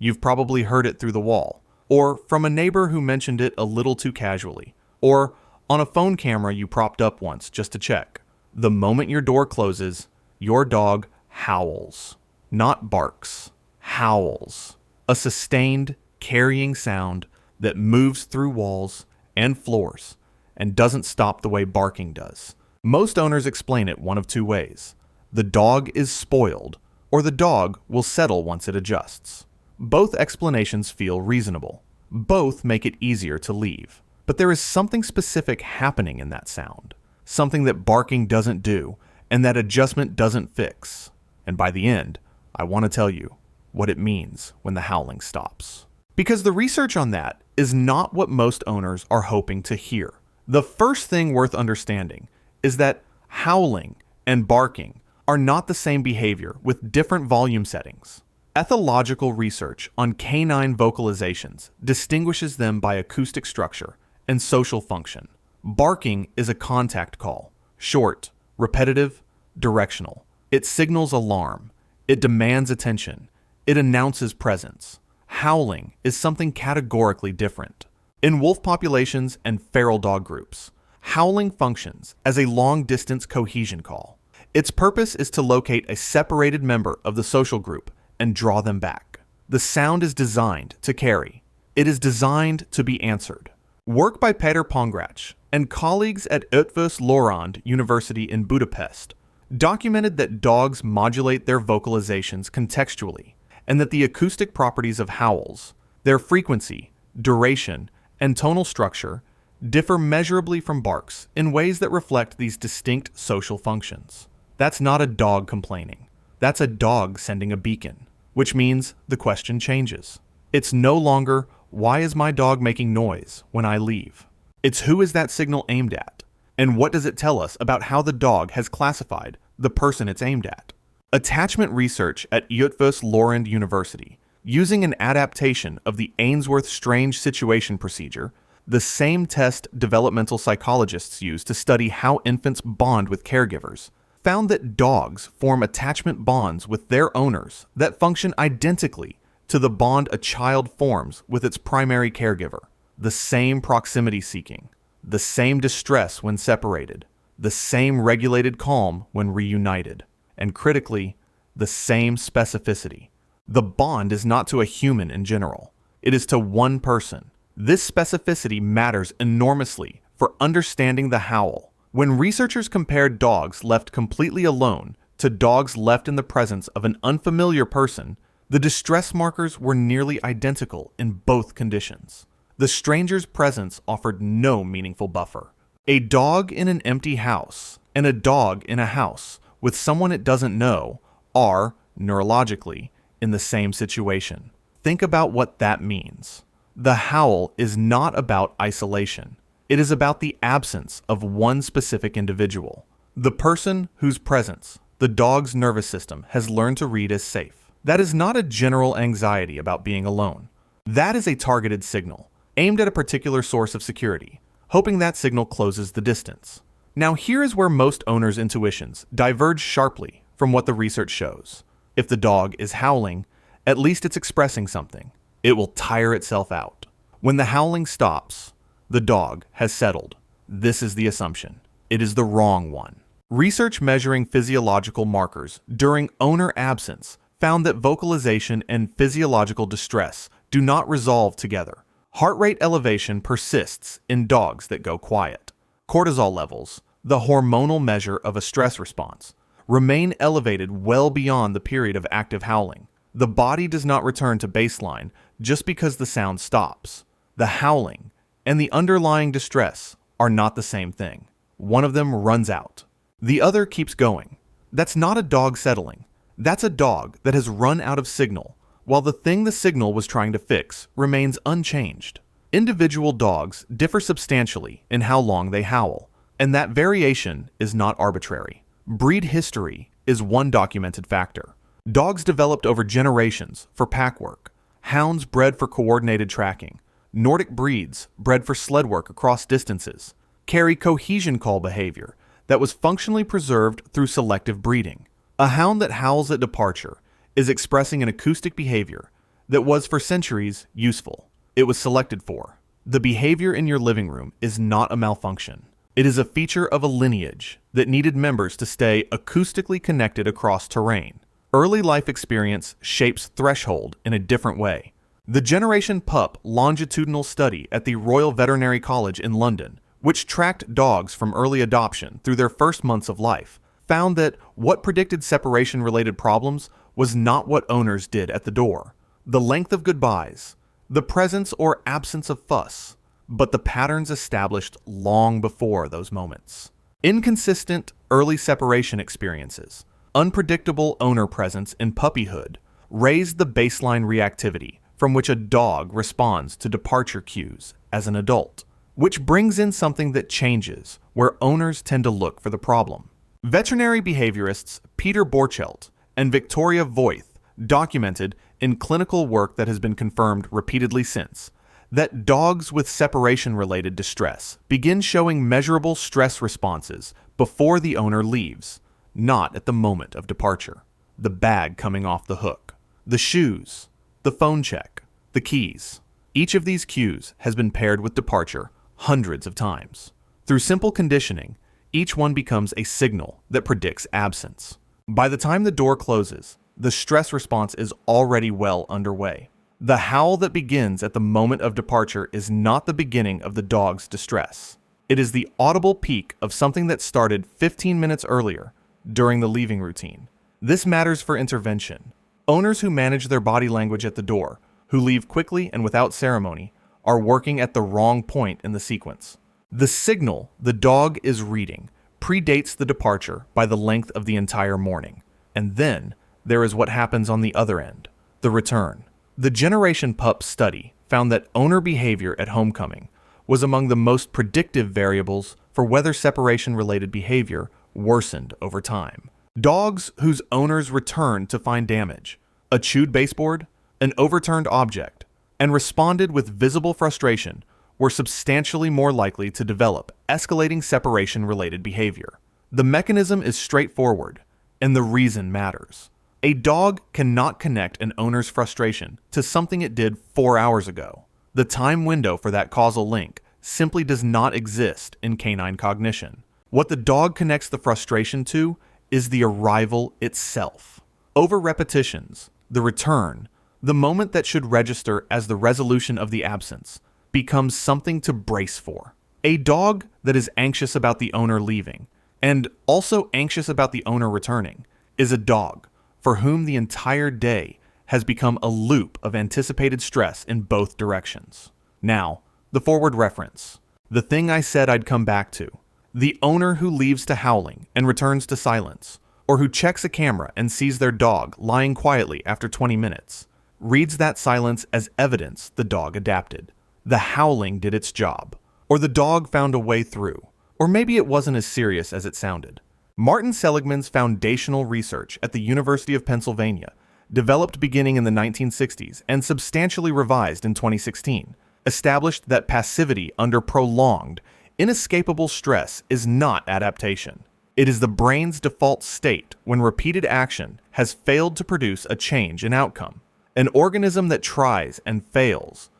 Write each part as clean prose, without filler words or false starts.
You've probably heard it through the wall, or from a neighbor who mentioned it a little too casually, or on a phone camera you propped up once just to check. The moment your door closes, your dog howls. Not barks, howls. A sustained, carrying sound that moves through walls and floors and doesn't stop the way barking does. Most owners explain it one of two ways. The dog is spoiled, or the dog will settle once it adjusts. Both explanations feel reasonable. Both make it easier to leave. But there is something specific happening in that sound. Something that barking doesn't do, and that adjustment doesn't fix. And by the end, I want to tell you what it means when the howling stops. Because the research on that is not what most owners are hoping to hear. The first thing worth understanding is that howling and barking are not the same behavior with different volume settings. Ethological research on canine vocalizations distinguishes them by acoustic structure and social function. Barking is a contact call, short, repetitive, directional. It signals alarm. It demands attention. It announces presence. Howling is something categorically different. In wolf populations and feral dog groups, howling functions as a long-distance cohesion call. Its purpose is to locate a separated member of the social group and draw them back. The sound is designed to carry. It is designed to be answered. Work by Peter Pongrach and colleagues at Eötvös Loránd University in Budapest documented that dogs modulate their vocalizations contextually, and that the acoustic properties of howls, their frequency, duration, and tonal structure differ measurably from barks in ways that reflect these distinct social functions. That's not a dog complaining. That's a dog sending a beacon, which means the question changes. It's no longer, why is my dog making noise when I leave? It's who is that signal aimed at? And what does it tell us about how the dog has classified the person it's aimed at? Attachment research at Eötvös Loránd University, using an adaptation of the Ainsworth Strange Situation procedure, the same test developmental psychologists use to study how infants bond with caregivers, found that dogs form attachment bonds with their owners that function identically to the bond a child forms with its primary caregiver. The same proximity seeking, the same distress when separated, the same regulated calm when reunited, and critically, the same specificity. The bond is not to a human in general. It is to one person. This specificity matters enormously for understanding the howl. When researchers compared dogs left completely alone to dogs left in the presence of an unfamiliar person, the distress markers were nearly identical in both conditions. The stranger's presence offered no meaningful buffer. A dog in an empty house and a dog in a house with someone it doesn't know are, neurologically, in the same situation. Think about what that means. The howl is not about isolation. It is about the absence of one specific individual. The person whose presence the dog's nervous system has learned to read as safe. That is not a general anxiety about being alone. That is a targeted signal, aimed at a particular source of security, hoping that signal closes the distance. Now here is where most owners' intuitions diverge sharply from what the research shows. If the dog is howling, at least it's expressing something. It will tire itself out. When the howling stops, the dog has settled. This is the assumption. It is the wrong one. Research measuring physiological markers during owner absence found that vocalization and physiological distress do not resolve together. Heart rate elevation persists in dogs that go quiet. Cortisol levels, the hormonal measure of a stress response, remain elevated well beyond the period of active howling. The body does not return to baseline just because the sound stops. The howling and the underlying distress are not the same thing. One of them runs out. The other keeps going. That's not a dog settling. That's a dog that has run out of signal, while the thing the signal was trying to fix remains unchanged. Individual dogs differ substantially in how long they howl, and that variation is not arbitrary. Breed history is one documented factor. Dogs developed over generations for pack work, hounds bred for coordinated tracking, Nordic breeds bred for sled work across distances, carry cohesion call behavior that was functionally preserved through selective breeding. A hound that howls at departure is expressing an acoustic behavior that was for centuries useful. It was selected for. The behavior in your living room is not a malfunction. It is a feature of a lineage that needed members to stay acoustically connected across terrain. Early life experience shapes threshold in a different way. The Generation Pup longitudinal study at the Royal Veterinary College in London, which tracked dogs from early adoption through their first months of life, found that what predicted separation-related problems was not what owners did at the door, the length of goodbyes, the presence or absence of fuss, but the patterns established long before those moments. Inconsistent early separation experiences, unpredictable owner presence in puppyhood raised the baseline reactivity from which a dog responds to departure cues as an adult, which brings in something that changes where owners tend to look for the problem. Veterinary behaviorists Peter Borchelt and Victoria Voith documented in clinical work that has been confirmed repeatedly since that dogs with separation-related distress begin showing measurable stress responses before the owner leaves, not at the moment of departure. The bag coming off the hook, the shoes, the phone check, the keys. Each of these cues has been paired with departure hundreds of times. Through simple conditioning, each one becomes a signal that predicts absence. By the time the door closes, the stress response is already well underway. The howl that begins at the moment of departure is not the beginning of the dog's distress. It is the audible peak of something that started 15 minutes earlier during the leaving routine. This matters for intervention. Owners who manage their body language at the door, who leave quickly and without ceremony, are working at the wrong point in the sequence. The signal the dog is reading predates the departure by the length of the entire morning. And then there is what happens on the other end, the return. The Generation Pup study found that owner behavior at homecoming was among the most predictive variables for whether separation-related behavior worsened over time. Dogs whose owners returned to find damage, a chewed baseboard, an overturned object, and responded with visible frustration were substantially more likely to develop escalating separation-related behavior. The mechanism is straightforward, and the reason matters. A dog cannot connect an owner's frustration to something it did 4 hours ago. The time window for that causal link simply does not exist in canine cognition. What the dog connects the frustration to is the arrival itself. Over repetitions, the return, the moment that should register as the resolution of the absence, becomes something to brace for. A dog that is anxious about the owner leaving, and also anxious about the owner returning, is a dog for whom the entire day has become a loop of anticipated stress in both directions. Now, the forward reference. The thing I said I'd come back to. The owner who leaves to howling and returns to silence, or who checks a camera and sees their dog lying quietly after 20 minutes, reads that silence as evidence the dog adapted. The howling did its job, or the dog found a way through, or maybe it wasn't as serious as it sounded. Martin Seligman's foundational research at the University of Pennsylvania, developed beginning in the 1960s and substantially revised in 2016, established that passivity under prolonged, inescapable stress is not adaptation. It is the brain's default state when repeated action has failed to produce a change in outcome. An organism that tries and fails,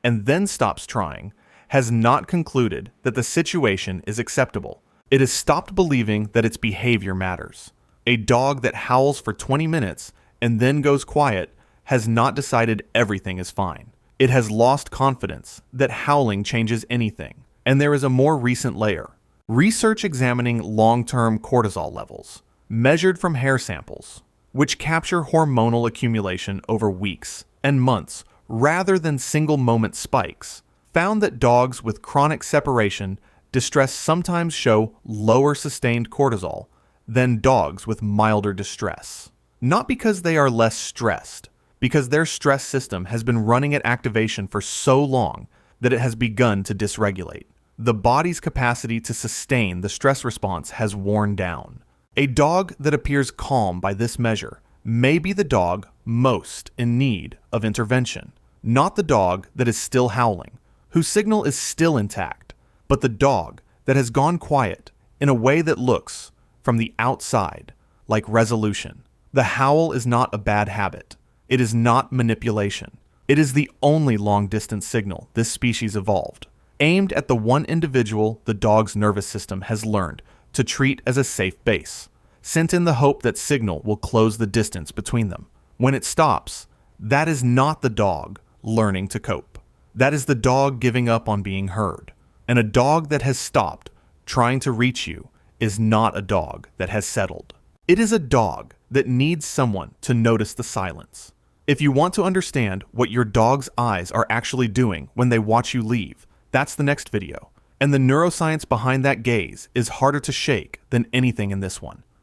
and then stops trying, has not concluded that the situation is acceptable. It has stopped believing that its behavior matters. A dog that howls for 20 minutes and then goes quiet has not decided everything is fine. It has lost confidence that howling changes anything. And there is a more recent layer. Research examining long-term cortisol levels, measured from hair samples, which capture hormonal accumulation over weeks and months rather than single-moment spikes, found that dogs with chronic separation distress sometimes show lower sustained cortisol than dogs with milder distress. Not because they are less stressed, because their stress system has been running at activation for so long that it has begun to dysregulate. The body's capacity to sustain the stress response has worn down. A dog that appears calm by this measure may be the dog most in need of intervention, not the dog that is still howling, whose signal is still intact, but the dog that has gone quiet in a way that looks, from the outside, like resolution. The howl is not a bad habit. It is not manipulation. It is the only long-distance signal this species evolved, aimed at the one individual the dog's nervous system has learned to treat as a safe base, sent in the hope that signal will close the distance between them. When it stops, that is not the dog learning to cope. That is the dog giving up on being heard. And a dog that has stopped trying to reach you is not a dog that has settled. It is a dog that needs someone to notice the silence. If you want to understand what your dog's eyes are actually doing when they watch you leave, that's the next video. And the neuroscience behind that gaze is harder to shake than anything in this one.